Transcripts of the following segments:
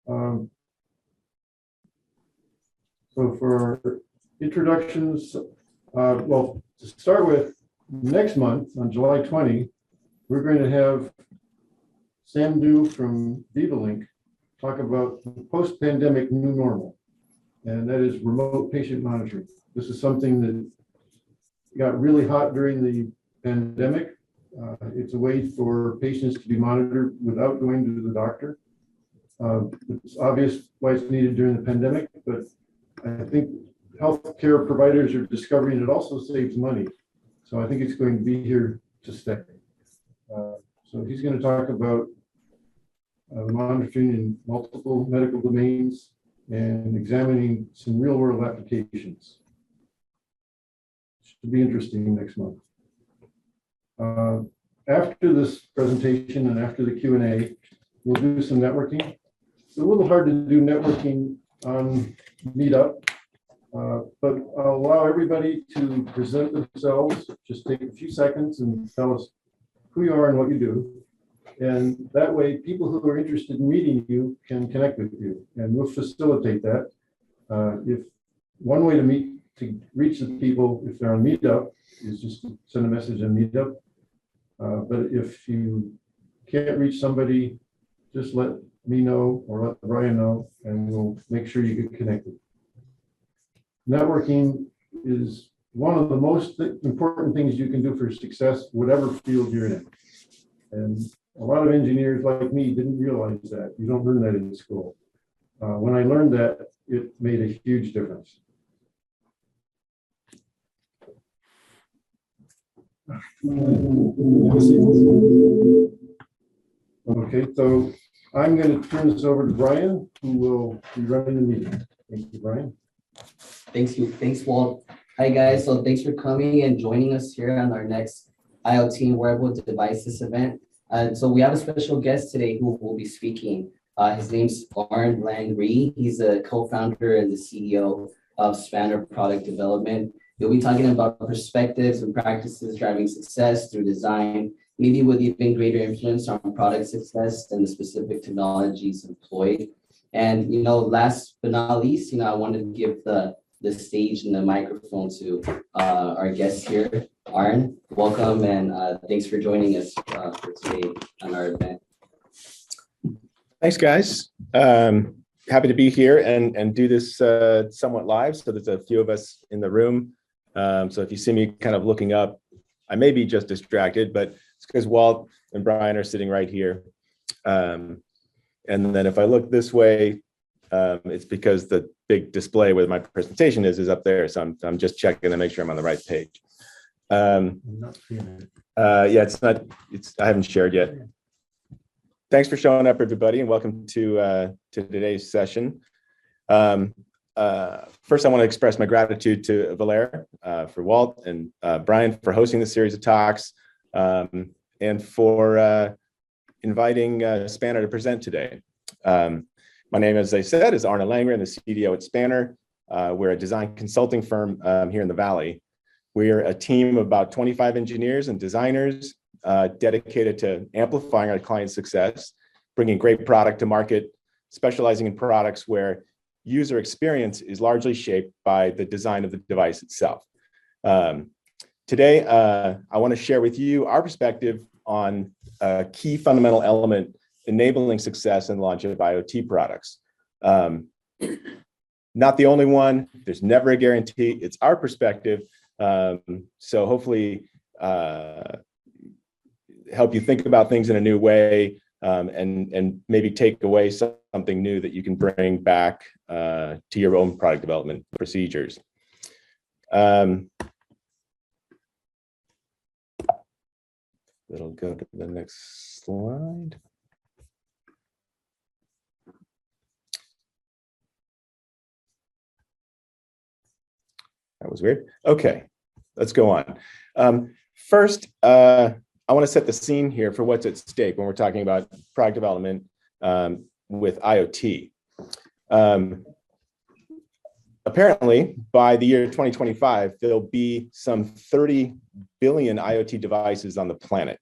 So for introductions, well, to start with, next month on July 20, we're going to have Sam Du from VivaLink talk about the post-pandemic new normal, and that is remote patient monitoring. This is something that got really hot during the pandemic. It's a way for patients to be monitored without going to the doctor. It's obvious why it's needed during the pandemic, but I think healthcare providers are discovering it also saves money. So I think it's going to be here to stay. So he's going to talk about monitoring in multiple medical domains and examining some real world applications. Should be interesting next month. After this presentation and after the Q&A, we'll do some networking. It's a little hard to do networking on Meetup, but I'll allow everybody to present themselves. Just take a few seconds and tell us who you are and what you do. And that way, people who are interested in meeting you can connect with you, and we'll facilitate that. If one way to reach the people, if they're on Meetup, is just to send a message on Meetup. But if you can't reach somebody, just let me know or let Brian know, and we'll make sure you get connected. Networking is one of the most important things you can do for success, whatever field you're in. And a lot of engineers like me didn't realize that. You don't learn that in school. When I learned that, it made a huge difference. Okay, so I'm going to turn this over to Brian, who will be running the meeting. Thank you, Brian. Thanks, Walt. Hi, guys. So thanks for coming and joining us here on our next IoT and wearable devices event. So we have a special guest today who will be speaking. His name's Arne Lang-Ree. He's a co-founder and the CEO of Spanner Product Development. He'll be talking about perspectives and practices driving success through design, maybe with even greater influence on product success than the specific technologies employed. And, last but not least, I wanted to give the stage and the microphone to our guest here, Arne. Welcome, and thanks for joining us for today on our event. Thanks, guys. Happy to be here and do this somewhat live. So there's a few of us in the room. So if you see me kind of looking up, I may be just distracted, but it's because Walt and Brian are sitting right here. And then if I look this way, it's because the big display where my presentation is up there. So I'm just checking to make sure I'm on the right page. Yeah, I haven't shared yet. Thanks for showing up, everybody, and welcome to today's session. First, I want to express my gratitude to Voler, for Walt and Brian for hosting this series of talks, and for inviting Spanner to present today. My name, as I said, is Arne Lang-Ree. I'm the CDO at Spanner. We're a design consulting firm here in the Valley. We're a team of about 25 engineers and designers dedicated to amplifying our clients' success, bringing great product to market, specializing in products where user experience is largely shaped by the design of the device itself. Today, I want to share with you our perspective on a key fundamental element enabling success and launch of IoT products. Not the only one. There's never a guarantee. It's our perspective. So hopefully help you think about things in a new way, and maybe take away something new that you can bring back to your own product development procedures. It'll go to the next slide. That was weird. Okay, let's go on. First, I want to set the scene here for what's at stake when we're talking about product development with IoT. Apparently, by the year 2025, there'll be some 30 billion IoT devices on the planet.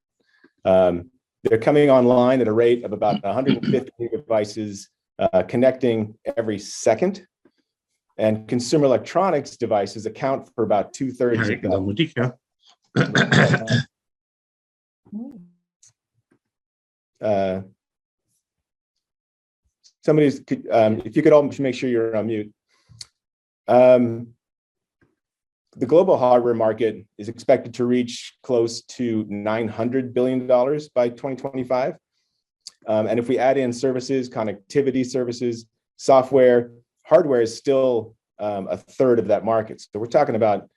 They're coming online at a rate of about 150 devices connecting every second. And consumer electronics devices account for about 2/3 of that. If you could all make sure you're on mute. The global hardware market is expected to reach close to $900 billion by 2025. And if we add in services, connectivity services, software, hardware is still 1/3 of that market. So we're talking about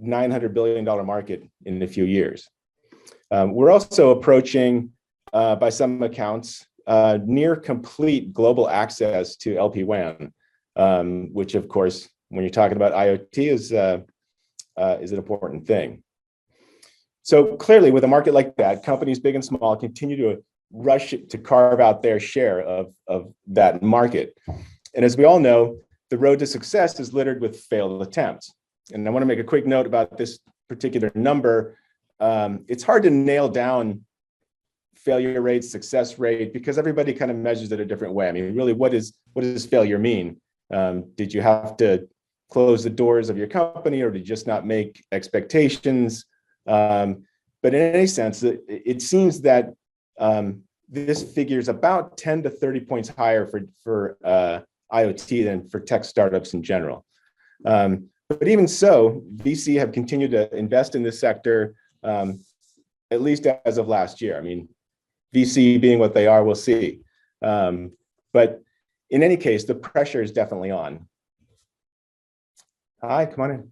$900 billion market in a few years. We're also approaching, by some accounts, near complete global access to LPWAN, which of course, when you're talking about IoT is an important thing. So clearly with a market like that, companies big and small continue to rush to carve out their share of that market. And as we all know, the road to success is littered with failed attempts. And I want to make a quick note about this particular number. It's hard to nail down failure rate, success rate, because everybody kind of measures it a different way. I mean, really, what does failure mean? Did you have to close the doors of your company, or did you just not make expectations? But in any sense, it seems that this figure is about 10 to 30 points higher for IoT than for tech startups in general. But even so, VC have continued to invest in this sector, at least as of last year. I mean, VC being what they are, we'll see. But in any case, the pressure is definitely on. Hi, come on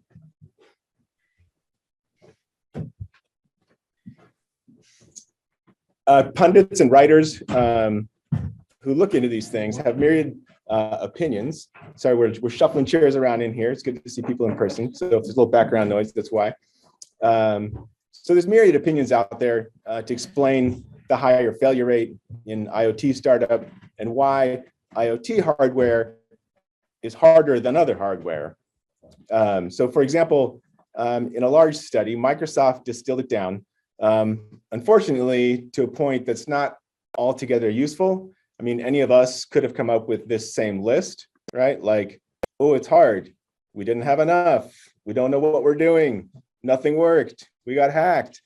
in. Pundits and writers who look into these things have myriad opinions. Sorry, we're shuffling chairs around in here. It's good to see people in person. So if there's a little background noise, that's why. So there's myriad opinions out there to explain the higher failure rate in IoT startup and why IoT hardware is harder than other hardware. So for example, in a large study, Microsoft distilled it down, unfortunately, to a point that's not altogether useful. I mean, any of us could have come up with this same list, right? Like, oh, it's hard. We didn't have enough. We don't know what we're doing. Nothing worked. We got hacked.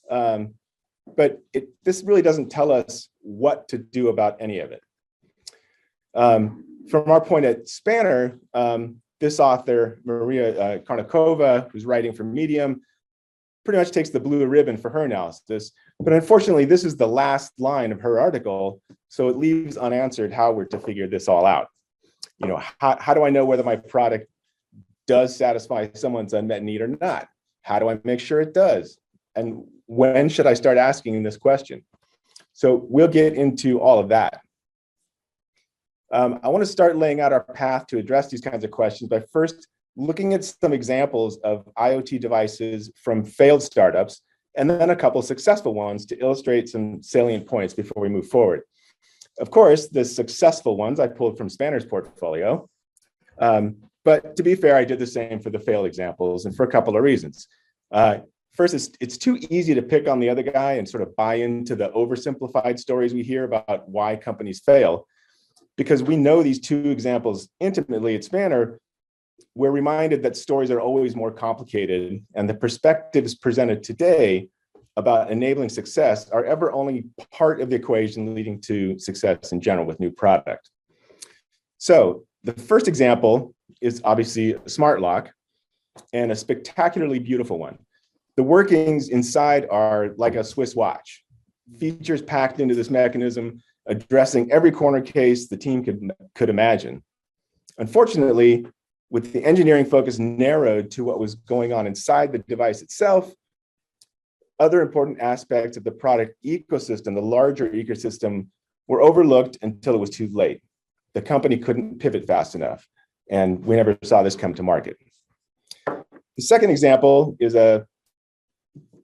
But this really doesn't tell us what to do about any of it. From our point at Spanner, this author, Maria Karnikova, who's writing for Medium, pretty much takes the blue ribbon for her analysis. But unfortunately, this is the last line of her article, so it leaves unanswered how we're to figure this all out. You know, how do I know whether my product does satisfy someone's unmet need or not? How do I make sure it does? And when should I start asking this question? So we'll get into all of that. I want to start laying out our path to address these kinds of questions by first looking at some examples of IoT devices from failed startups, and then a couple successful ones to illustrate some salient points before we move forward. Of course, the successful ones I pulled from Spanner's portfolio, but to be fair, I did the same for the failed examples, and for a couple of reasons. First, it's too easy to pick on the other guy and sort of buy into the oversimplified stories we hear about why companies fail. Because we know these two examples intimately at Spanner, we're reminded that stories are always more complicated, and the perspectives presented today about enabling success are ever only part of the equation leading to success in general with new product. So the first example is obviously a smart lock, and a spectacularly beautiful one. The workings inside are like a Swiss watch. Features packed into this mechanism, addressing every corner case the team could imagine. Unfortunately, with the engineering focus narrowed to what was going on inside the device itself, other important aspects of the product ecosystem, the larger ecosystem, were overlooked until it was too late. The company couldn't pivot fast enough, and we never saw this come to market. The second example is a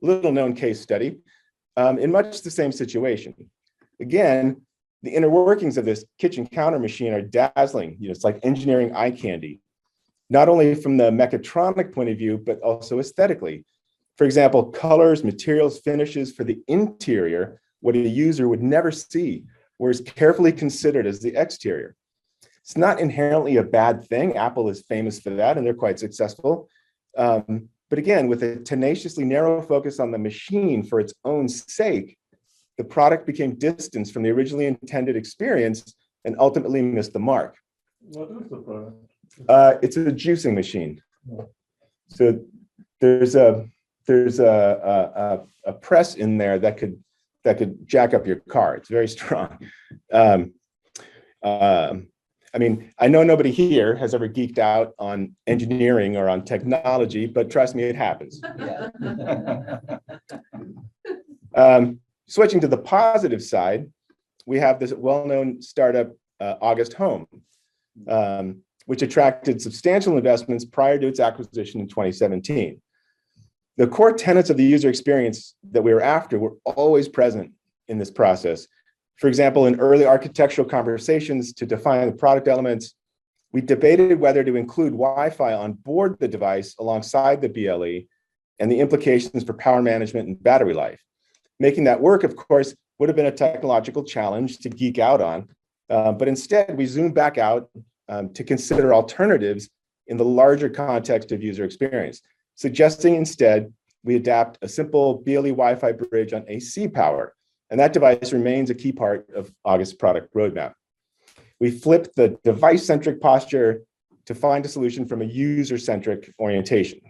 little-known case study in much the same situation. Again, the inner workings of this kitchen counter machine are dazzling. You know, it's like engineering eye candy, not only from the mechatronic point of view, but also aesthetically. For example, colors, materials, finishes for the interior, what a user would never see, were as carefully considered as the exterior. It's not inherently a bad thing. Apple is famous for that, and they're quite successful. But again, with a tenaciously narrow focus on the machine for its own sake, the product became distanced from the originally intended experience and ultimately missed the mark. What is the product? It's a juicing machine. So there's a press in there that could jack up your car. It's very strong. I mean, I know nobody here has ever geeked out on engineering or on technology, but trust me, it happens. Yeah. Switching to the positive side, we have this well-known startup, August Home, which attracted substantial investments prior to its acquisition in 2017. The core tenets of the user experience that we were after were always present in this process. For example, in early architectural conversations to define the product elements, we debated whether to include Wi-Fi on board the device alongside the BLE and the implications for power management and battery life. Making that work, of course, would have been a technological challenge to geek out on, but instead we zoomed back out to consider alternatives in the larger context of user experience, suggesting instead we adapt a simple BLE Wi-Fi bridge on AC power. And that device remains a key part of August's product roadmap. We flipped the device-centric posture to find a solution from a user-centric orientation.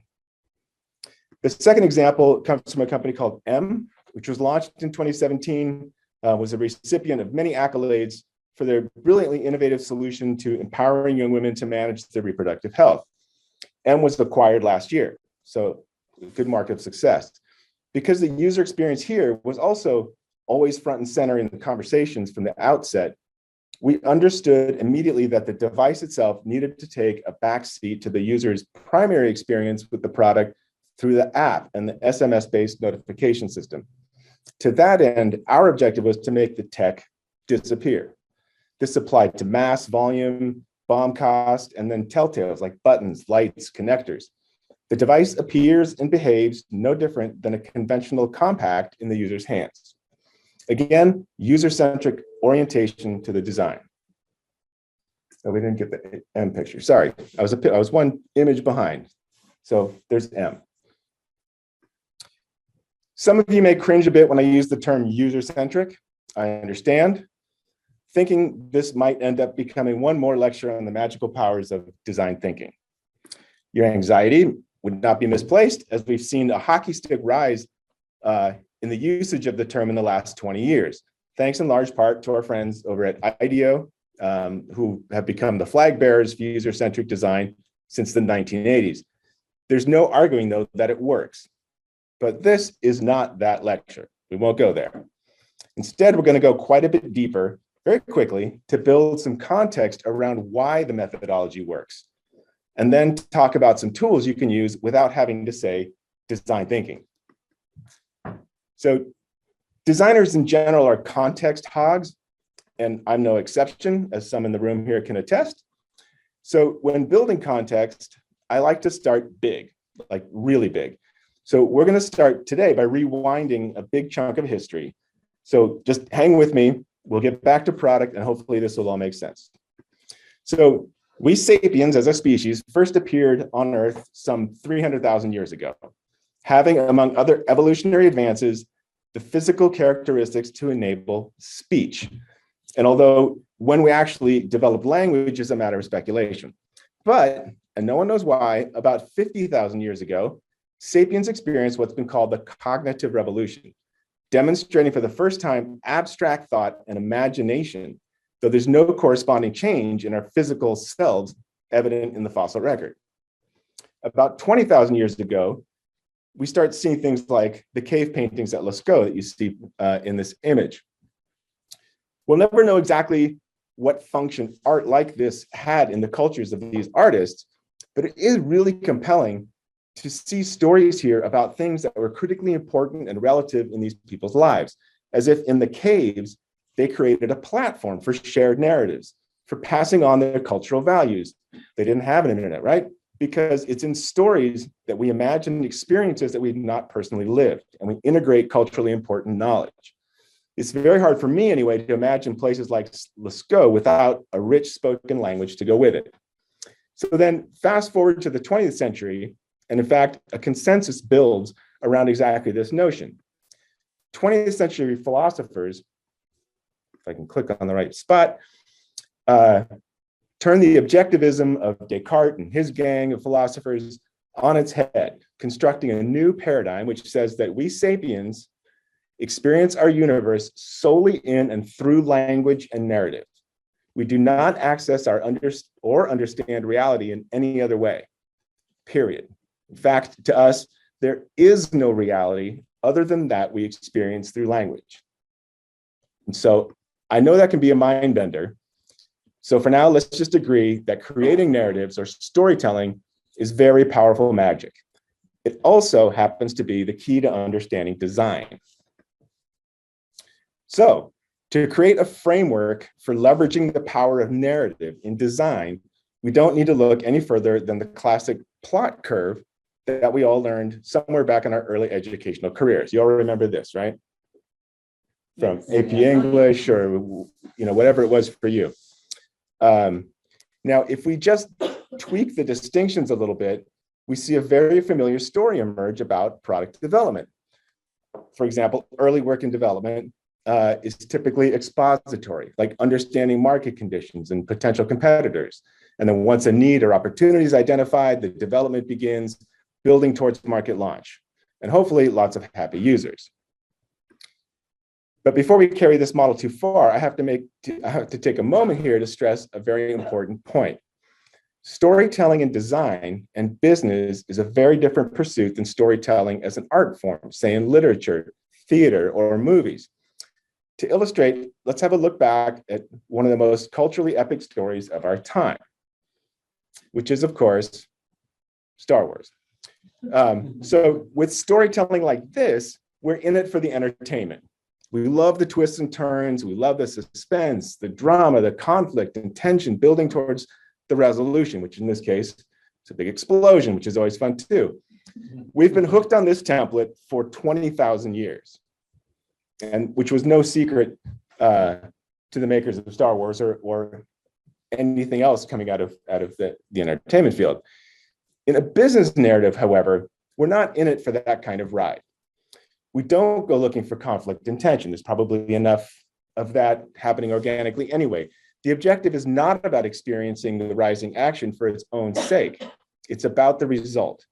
The second example comes from a company called M, which was launched in 2017, was a recipient of many accolades for their brilliantly innovative solution to empowering young women to manage their reproductive health. M was acquired last year, so a good mark of success. Because the user experience here was also always front and center in the conversations from the outset, we understood immediately that the device itself needed to take a backseat to the user's primary experience with the product through the app and the SMS-based notification system. To that end, our objective was to make the tech disappear. This applied to mass, volume, BOM cost, and then telltales like buttons, lights, connectors. The device appears and behaves no different than a conventional compact in the user's hands. Again, user-centric orientation to the design. Oh, we didn't get the M picture. Sorry, I was one image behind. So there's M. Some of you may cringe a bit when I use the term user-centric. I understand. Thinking this might end up becoming one more lecture on the magical powers of design thinking. Your anxiety would not be misplaced, as we've seen a hockey stick rise in the usage of the term in the last 20 years, thanks in large part to our friends over at IDEO, who have become the flag bearers for user-centric design since the 1980s. There's no arguing, though, that it works. But this is not that lecture. We won't go there. Instead, we're going to go quite a bit deeper, very quickly, to build some context around why the methodology works, and then talk about some tools you can use without having to say design thinking. So designers in general are context hogs, and I'm no exception, as some in the room here can attest. So when building context, I like to start big, like really big. So we're going to start today by rewinding a big chunk of history. So just hang with me. We'll get back to product, and hopefully this will all make sense. So we sapiens as a species first appeared on Earth some 300,000 years ago, having, among other evolutionary advances, the physical characteristics to enable speech. And although when we actually developed language is a matter of speculation, but, and no one knows why, about 50,000 years ago, sapiens experienced what's been called the cognitive revolution, demonstrating for the first time abstract thought and imagination, though there's no corresponding change in our physical selves evident in the fossil record. About 20,000 years ago, we start seeing things like the cave paintings at Lascaux that you see in this image. We'll never know exactly what function art like this had in the cultures of these artists, but it is really compelling to see stories here about things that were critically important and relative in these people's lives, as if in the caves, they created a platform for shared narratives, for passing on their cultural values. They didn't have an internet, right? Because it's in stories that we imagine experiences that we've not personally lived, and we integrate culturally important knowledge. It's very hard for me anyway to imagine places like Lascaux without a rich spoken language to go with it. So then fast forward to the 20th century, and in fact, a consensus builds around exactly this notion. 20th century philosophers, if I can click on the right spot, turn the objectivism of Descartes and his gang of philosophers on its head, constructing a new paradigm which says that we sapiens experience our universe solely in and through language and narrative. We do not access or understand reality in any other way, period. In fact, to us, there is no reality other than that we experience through language. And so I know that can be a mind bender. So for now, let's just agree that creating narratives or storytelling is very powerful magic. It also happens to be the key to understanding design. So to create a framework for leveraging the power of narrative in design, we don't need to look any further than the classic plot curve that we all learned somewhere back in our early educational careers. You all remember this, right? From AP English or whatever it was for you. Now, if we just tweak the distinctions a little bit, we see a very familiar story emerge about product development. For example, early work in development is typically expository, like understanding market conditions and potential competitors. And then once a need or opportunity is identified, the development begins, building towards market launch, and hopefully lots of happy users. But before we carry this model too far, I have to take a moment here to stress a very important point. Storytelling in design and business is a very different pursuit than storytelling as an art form, say in literature, theater, or movies. To illustrate, let's have a look back at one of the most culturally epic stories of our time, which is, of course, Star Wars. So with storytelling like this, we're in it for the entertainment. We love the twists and turns. We love the suspense, the drama, the conflict and tension building towards the resolution, which in this case, is a big explosion, which is always fun too. We've been hooked on this template for 20,000 years, and which was no secret to the makers of Star Wars or anything else coming out of the entertainment field. In a business narrative, however, we're not in it for that kind of ride. We don't go looking for conflict and tension. There's probably enough of that happening organically anyway. The objective is not about experiencing the rising action for its own sake. It's about the result.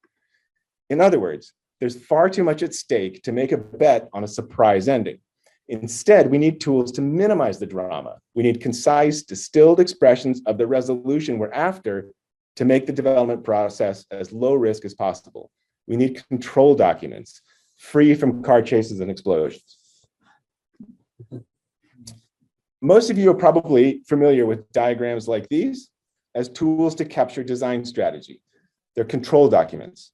In other words, there's far too much at stake to make a bet on a surprise ending. Instead, we need tools to minimize the drama. We need concise, distilled expressions of the resolution we're after to make the development process as low risk as possible. We need control documents, free from car chases and explosions. Most of you are probably familiar with diagrams like these as tools to capture design strategy. They're control documents.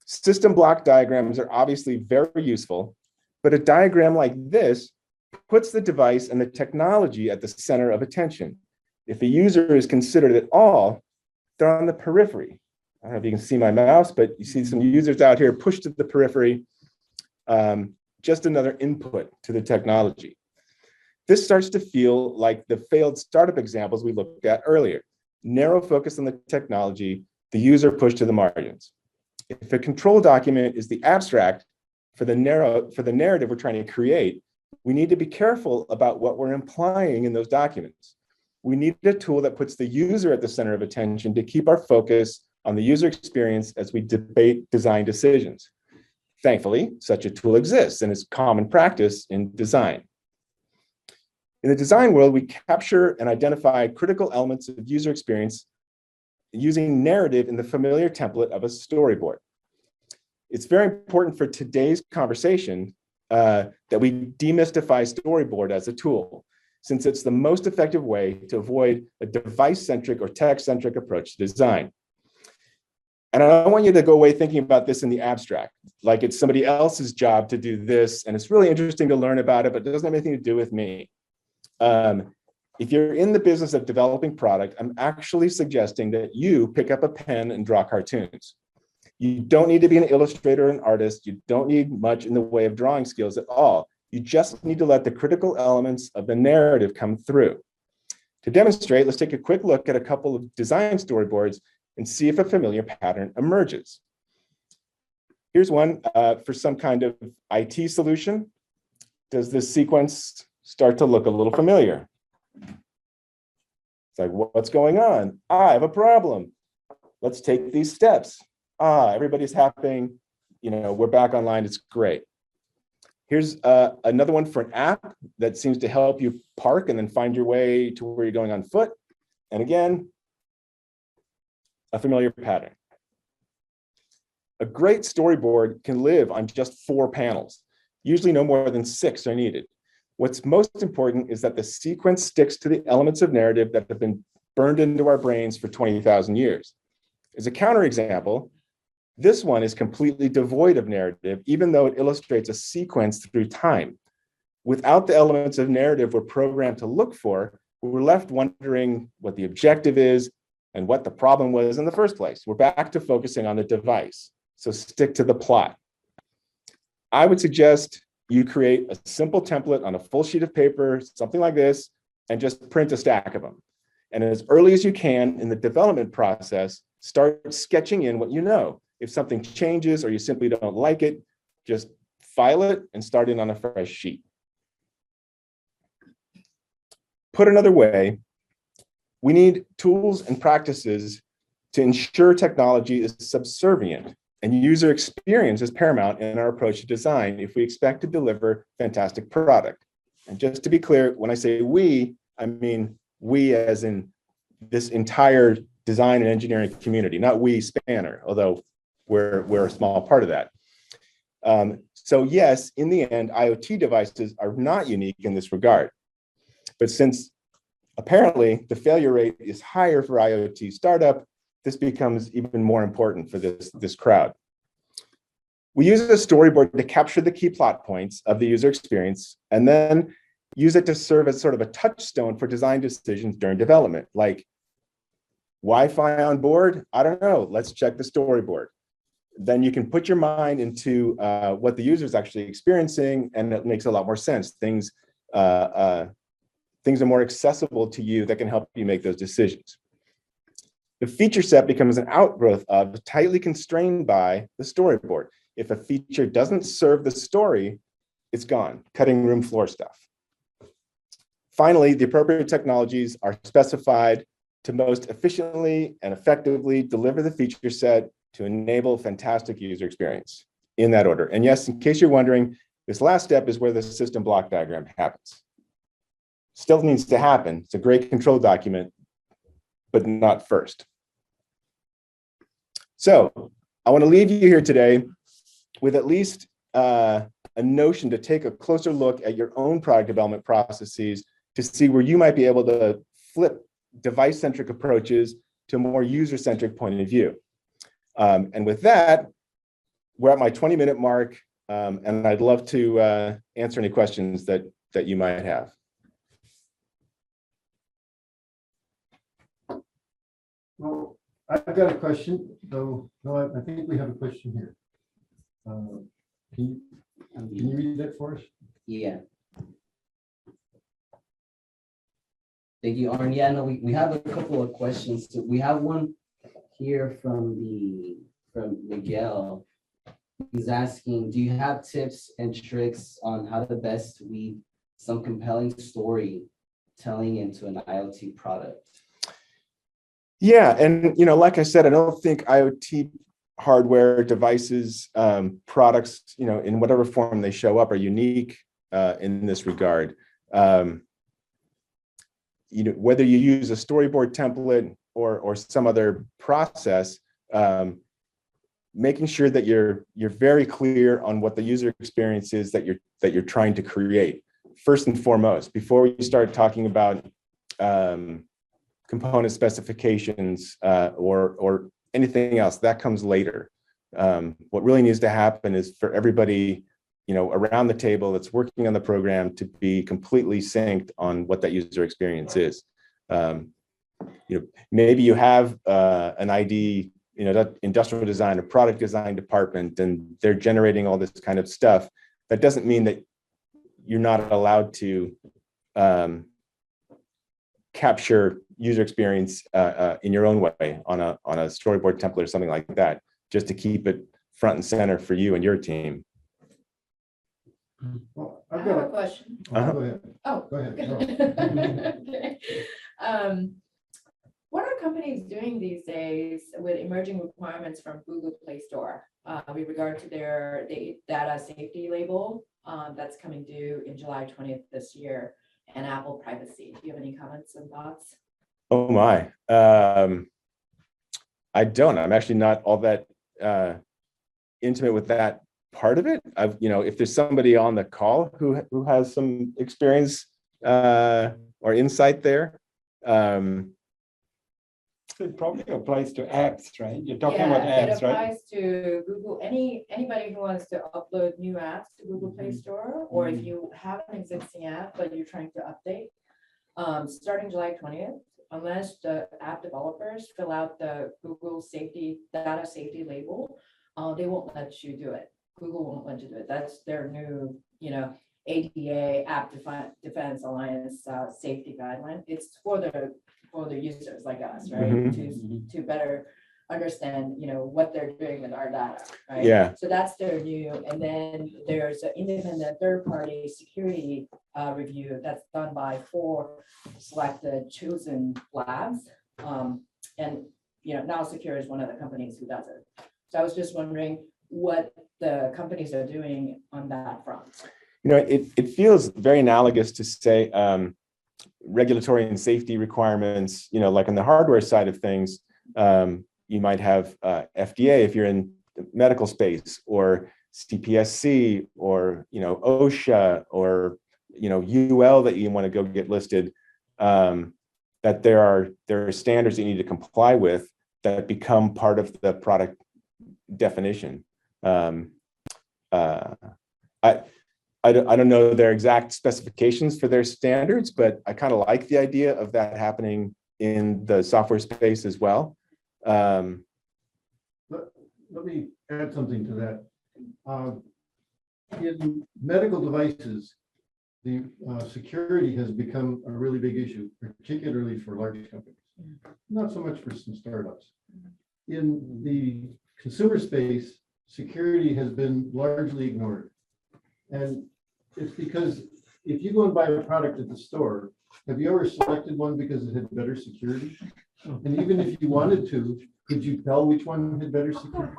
System block diagrams are obviously very useful, but a diagram like this puts the device and the technology at the center of attention. If a user is considered at all, they're on the periphery. I don't know if you can see my mouse, but you see some users out here pushed to the periphery, just another input to the technology. This starts to feel like the failed startup examples we looked at earlier. Narrow focus on the technology, the user pushed to the margins. If a control document is the abstract for the narrative we're trying to create, we need to be careful about what we're implying in those documents. We need a tool that puts the user at the center of attention to keep our focus on the user experience as we debate design decisions. Thankfully, such a tool exists and is common practice in design. In the design world, we capture and identify critical elements of user experience using narrative in the familiar template of a storyboard. It's very important for today's conversation that we demystify storyboard as a tool, since it's the most effective way to avoid a device-centric or tech-centric approach to design. And I don't want you to go away thinking about this in the abstract, like it's somebody else's job to do this, and it's really interesting to learn about it, but it doesn't have anything to do with me. If you're in the business of developing product, I'm actually suggesting that you pick up a pen and draw cartoons. You don't need to be an illustrator or an artist. You don't need much in the way of drawing skills at all. You just need to let the critical elements of the narrative come through. To demonstrate, let's take a quick look at a couple of design storyboards and see if a familiar pattern emerges. Here's one for some kind of IT solution. Does this sequence start to look a little familiar? It's like, what's going on? I have a problem. Let's take these steps. Everybody's happy. We're back online. It's great. Here's another one for an app that seems to help you park and then find your way to where you're going on foot. And again, a familiar pattern. A great storyboard can live on just 4 panels. Usually no more than 6 are needed. What's most important is that the sequence sticks to the elements of narrative that have been burned into our brains for 20,000 years. As a counterexample, this one is completely devoid of narrative, even though it illustrates a sequence through time. Without the elements of narrative we're programmed to look for, we're left wondering what the objective is and what the problem was in the first place. We're back to focusing on the device. So stick to the plot. I would suggest you create a simple template on a full sheet of paper, something like this, and just print a stack of them. And as early as you can in the development process, start sketching in what you know. If something changes or you simply don't like it, just file it and start in on a fresh sheet. Put another way, we need tools and practices to ensure technology is subservient and user experience is paramount in our approach to design if we expect to deliver fantastic product. And just to be clear, when I say we, I mean we as in this entire design and engineering community, not we Spanner, although we're a small part of that. So yes, in the end, IoT devices are not unique in this regard. But since apparently the failure rate is higher for IoT startup, this becomes even more important for this crowd. We use a storyboard to capture the key plot points of the user experience and then use it to serve as sort of a touchstone for design decisions during development, like Wi-Fi on board? I don't know, let's check the storyboard. Then you can put your mind into what the user is actually experiencing, and it makes a lot more sense. Things are more accessible to you that can help you make those decisions. The feature set becomes an outgrowth of, tightly constrained by the storyboard. If a feature doesn't serve the story, it's gone, cutting room floor stuff. Finally, the appropriate technologies are specified to most efficiently and effectively deliver the feature set to enable fantastic user experience, in that order. And yes, in case you're wondering, this last step is where the system block diagram happens. Still needs to happen. It's a great control document, but not first. So I want to leave you here today with at least a notion to take a closer look at your own product development processes to see where you might be able to flip device-centric approaches to a more user-centric point of view. And with that, we're at my 20-minute mark, and I'd love to answer any questions that you might have. Well, I've got a question, though. No, I think we have a question here. Can you read that for us? Yeah. Thank you, Arne. Yeah, no, we have a couple of questions. So we have one here from Miguel. He's asking, do you have tips and tricks on how to best weave some compelling story telling into an IoT product? Yeah, and like I said, I don't think IoT hardware devices, products, in whatever form they show up, are unique in this regard. Whether you use a storyboard template or some other process, making sure that you're very clear on what the user experience is that you're trying to create, first and foremost, before we start talking about component specifications or anything else. That comes later. What really needs to happen is for everybody around the table that's working on the program to be completely synced on what that user experience is. Maybe you have an ID, that industrial design or product design department, and they're generating all this kind of stuff. That doesn't mean that you're not allowed to capture user experience in your own way on a storyboard template or something like that, just to keep it front and center for you and your team. Well, I have a question. Go ahead. Oh, Go ahead. okay. What are companies doing these days with emerging requirements from Google Play Store with regard to their data safety label that's coming due in July 20th this year, and Apple privacy? Do you have any comments and thoughts? Oh my, I don't. I'm actually not all that intimate with that part of it. If there's somebody on the call who has some experience or insight there. It probably applies to apps, right? You're talking Yeah, about it apps, right? applies to Google, anybody who wants to upload new apps to Google Play Store, or if you have an existing app, but you're trying to update, starting July 20th, unless the app developers fill out the Google data safety label, they won't let you do it. Google won't let you do it. That's their new, ADA, App Defense Alliance safety guideline. It's for the users like us, right? Mhm. To better understand, what they're doing with our data, right? Yeah. So that's their new, and then there's an independent third-party security review that's done by 4 selected chosen labs. And, Now Secure is one of the companies who does it. So I was just wondering what the companies are doing on that front. It feels very analogous to, say, regulatory and safety requirements, like on the hardware side of things. You might have FDA if you're in the medical space, or CPSC, or OSHA, or UL that you want to go get listed. That there are standards that you need to comply with that become part of the product definition. I don't know their exact specifications for their standards, but I kind of like the idea of that happening in the software space as well. Let me add something to that. In medical devices, the security has become a really big issue, particularly for large companies, not so much for some startups. In the consumer space, security has been largely ignored. And it's because if you go and buy a product at the store, have you ever selected one because it had better security? And even if you wanted to, could you tell which one had better security?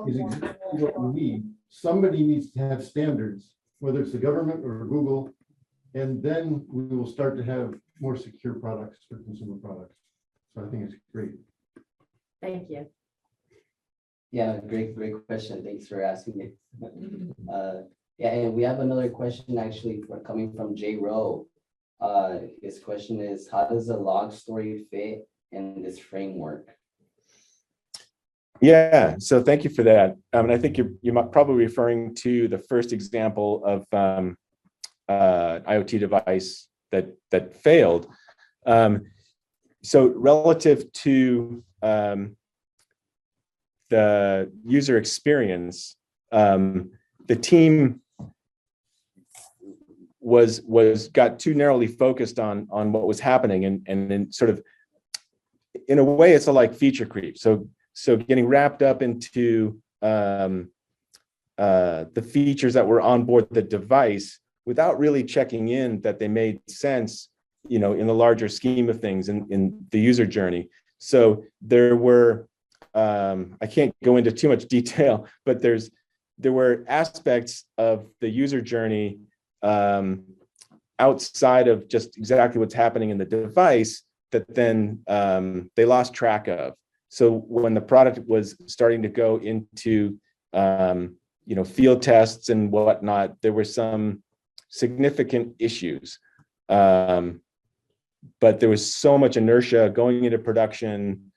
Is exactly what we need. Somebody needs to have standards, whether it's the government or Google, and then we will start to have more secure products for consumer products. So I think it's great. Thank you. Yeah, great question. Thanks for asking it. Yeah, and we have another question actually coming from Jay Rowe. His question is, how does the log story fit in this framework? Yeah, so thank you for that. And I think you're probably referring to the first example of IoT device that failed. So relative to the user experience, the team got too narrowly focused on what was happening, and then sort of, in a way, it's like feature creep. So getting wrapped up into the features that were on board the device without really checking in that they made sense, in the larger scheme of things in the user journey. So there were, I can't go into too much detail, but there were aspects of the user journey outside of just exactly what's happening in the device that then they lost track of. So when the product was starting to go into field tests and whatnot, there were some significant issues. But there was so much inertia going into production,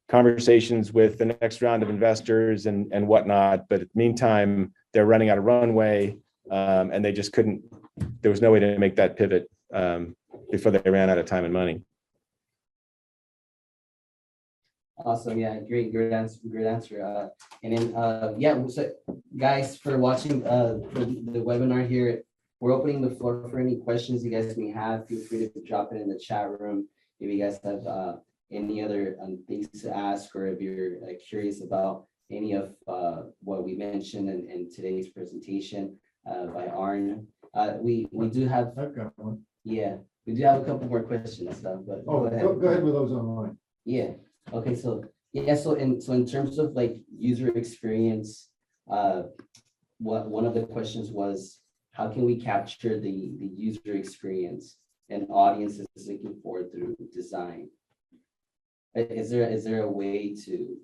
conversations with the next round of investors and whatnot. But in the meantime, they're running out of runway, and they just couldn't, there was no way to make that pivot before they ran out of time and money. Awesome. Yeah, great answer. Great answer. And then, yeah, so guys, for watching for the webinar here, we're opening the floor for any questions you guys may have. Feel free to drop it in the chat room. If you guys have any other things to ask, or if you're curious about any of what we mentioned in today's presentation by Arne. We do have, I've got one. yeah, we do have a couple more questions, but Oh, go ahead with those online. yeah, okay, so, yeah, so in terms of like user experience, one of the questions was, how can we capture the user experience and audiences looking for through design? Is there a way to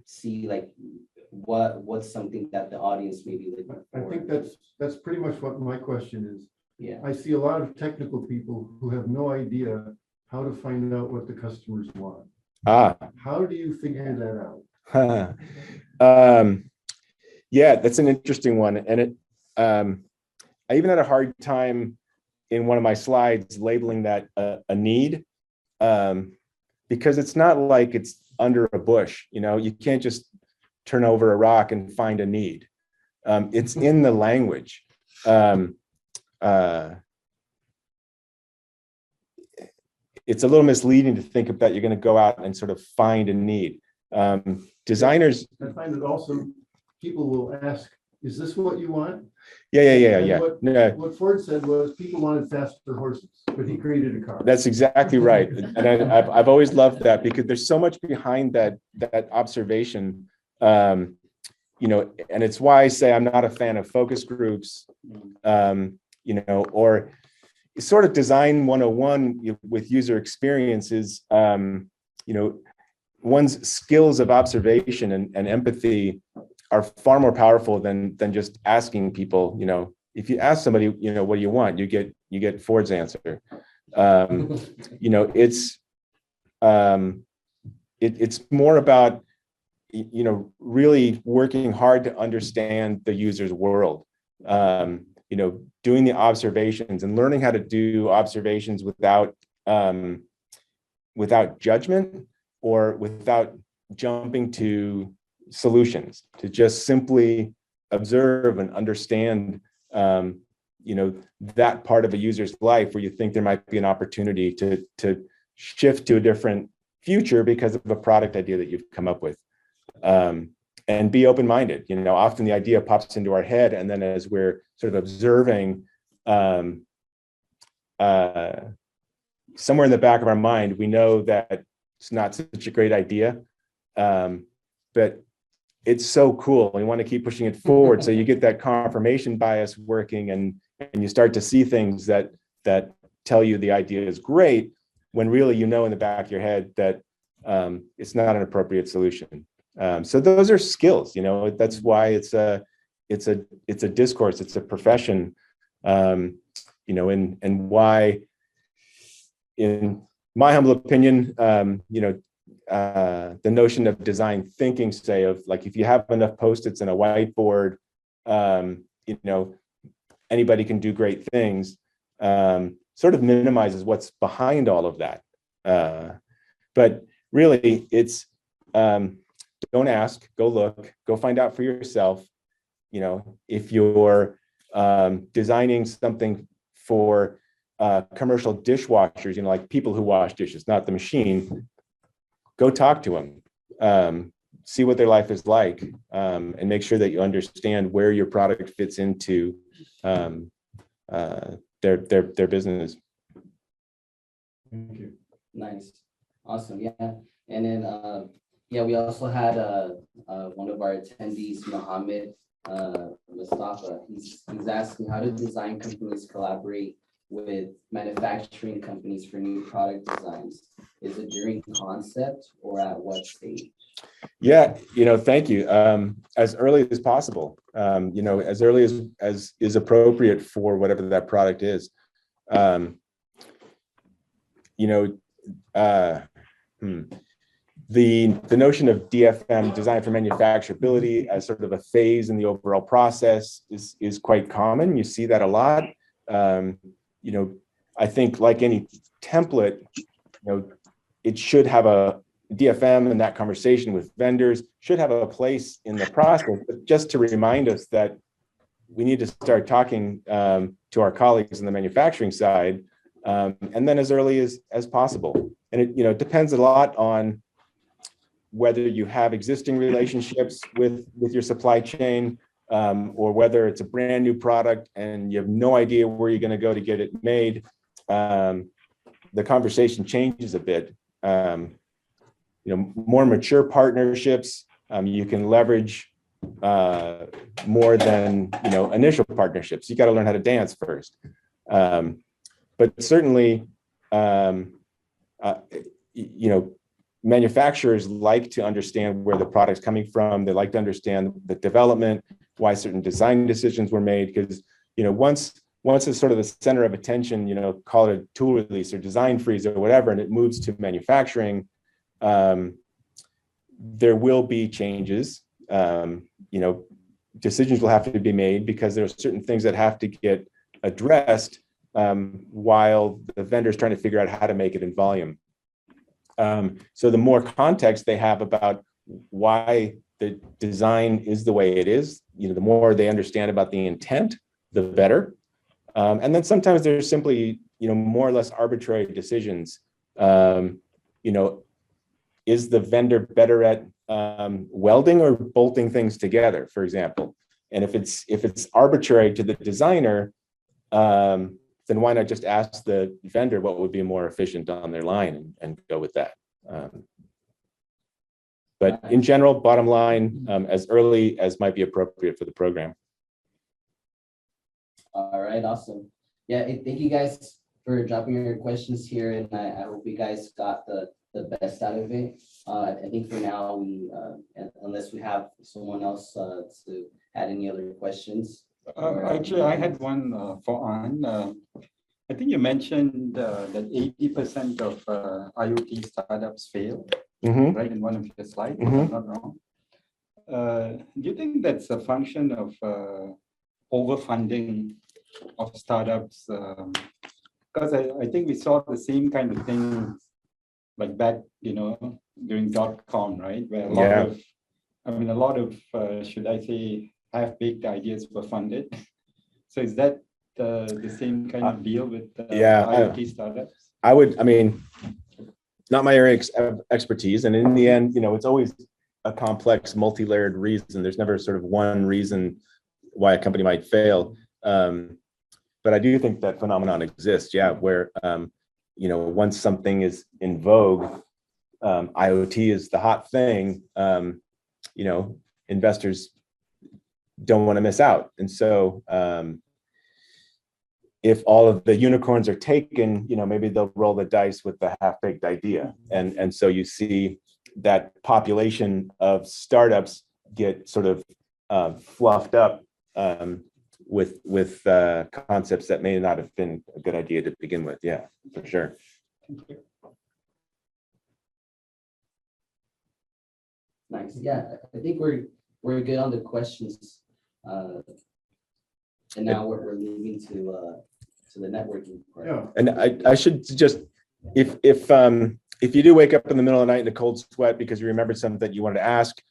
see like what's something that the audience may be looking I for? think that's pretty much what my question is. Yeah, I see a lot of technical people who have no idea how to find out what the customers want. How do you figure that out? Yeah, that's an interesting one. And it, I even had a hard time in one of my slides labeling that a need, because it's not like it's under a bush. You can't just turn over a rock and find a need. It's in the language. It's a little misleading to think that you're going to go out and sort of find a need. Designers. I find that also people will ask, is this what you want? Yeah. What Ford said was people wanted faster horses, but he created a car. That's exactly right. And I've always loved that, because there's so much behind that observation. And it's why I say I'm not a fan of focus groups, or sort of design 101 with user experiences. One's skills of observation and empathy are far more powerful than just asking people. If you ask somebody, what do you want, you get Ford's answer. It's more about really working hard to understand the user's world. Doing the observations and learning how to do observations without judgment or without jumping to solutions, to just simply observe and understand that part of a user's life where you think there might be an opportunity to shift to a different future because of a product idea that you've come up with. And be open-minded. Often the idea pops into our head, and then as we're sort of observing, somewhere in the back of our mind, we know that it's not such a great idea, but it's so cool. We want to keep pushing it forward. So you get that confirmation bias working, and you start to see things that tell you the idea is great, when really in the back of your head that it's not an appropriate solution. So those are skills. That's why it's a discourse, it's a profession, and why, in my humble opinion, the notion of design thinking, say, of like, if you have enough Post-its and a whiteboard, anybody can do great things, sort of minimizes what's behind all of that. But really, it's don't ask, go look, go find out for yourself. If you're designing something for commercial dishwashers, like people who wash dishes, not the machine, go talk to them, see what their life is like, and make sure that you understand where your product fits into their business. Thank you. Nice, awesome, yeah. And then we also had one of our attendees, Mohammed Mustafa. He's asking, how do design companies collaborate with manufacturing companies for new product designs? Is it during concept or at what stage? Yeah, thank you. As early as possible, as early as is appropriate for whatever that product is. The notion of DFM, design for manufacturability, as sort of a phase in the overall process is quite common. You see that a lot. I think like any template, it should have a DFM, and that conversation with vendors should have a place in the process, but just to remind us that we need to start talking to our colleagues on the manufacturing side, and then as early as possible. And it depends a lot on whether you have existing relationships with your supply chain, or whether it's a brand new product and you have no idea where you're going to go to get it made. The conversation changes a bit. More mature partnerships, you can leverage more than initial partnerships. You got to learn how to dance first. But certainly, manufacturers like to understand where the product's coming from. They like to understand the development, why certain design decisions were made. Because once it's sort of the center of attention, call it a tool release or design freeze or whatever, and it moves to manufacturing, there will be changes. Decisions will have to be made because there are certain things that have to get addressed while the vendor's trying to figure out how to make it in volume. So the more context they have about why the design is the way it is, the more they understand about the intent, the better. And then sometimes there's simply, more or less arbitrary decisions. Is the vendor better at welding or bolting things together, for example? And if it's arbitrary to the designer, then why not just ask the vendor what would be more efficient on their line and go with that? But in general, bottom line, as early as might be appropriate for the program. All right, awesome. Yeah, thank you guys for dropping your questions here, and I hope you guys got the best out of it. I think for now, unless we have someone else to add any other questions. Actually, I had one for Arne. I think you mentioned that 80% of IoT startups fail, right, in one of your slides, if I'm not wrong. Do you think that's a function of overfunding of startups? Because I think we saw the same kind of thing like back, during .com, right? Where a lot of, should I say, half-baked ideas were funded. So is that the same kind of deal with IoT startups? Not my area of expertise. And in the end, it's always a complex, multi-layered reason. There's never sort of one reason why a company might fail. But I do think that phenomenon exists, where, once something is in vogue, IoT is the hot thing, investors don't want to miss out. And so if all of the unicorns are taken, maybe they'll roll the dice with the half-baked idea. And so you see that population of startups get sort of fluffed up with concepts that may not have been a good idea to begin with. Yeah, for sure. Thank you. Nice. Yeah, I think we're good on the questions. And now we're moving to the networking part. Yeah. And I should just, if you do wake up in the middle of the night in a cold sweat because you remembered something that you wanted to ask,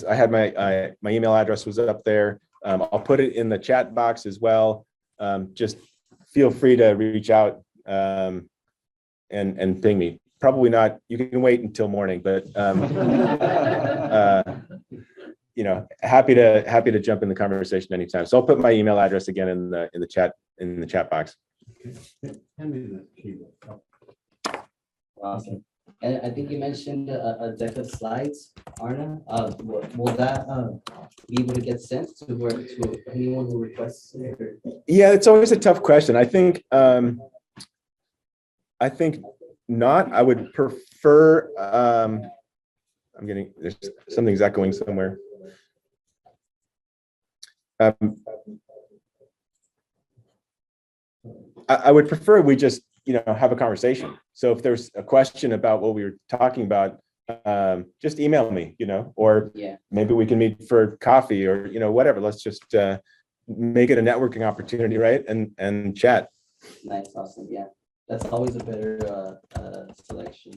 I had my email address was up there. I'll put it in the chat box as well. Just feel free to reach out and ping me. Probably not. You can wait until morning, but happy to jump in the conversation anytime. So I'll put my email address again in the chat box. Hand me the keyboard. Awesome. And I think you mentioned a deck of slides, Arne. Will that be able to get sent to anyone who requests it? Or? Yeah, it's always a tough question. I think not. I would prefer. There's something's echoing somewhere. I would prefer we just have a conversation. So if there's a question about what we were talking about, just email me, or maybe we can meet for coffee or whatever. Let's just make it a networking opportunity, right? And chat. Nice, awesome, yeah. that's always a better selection.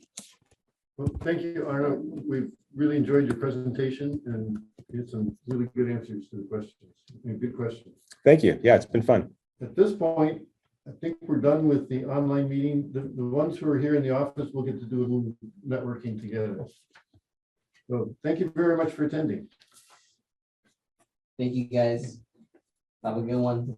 Well, thank you, Arne. We've really enjoyed your presentation and you had some really good answers to the questions and good questions. Thank you. Yeah, it's been fun. At this point, I think we're done with the online meeting. The ones who are here in the office will get to do a little networking together. So thank you very much for attending. Thank you, guys. Have a good one.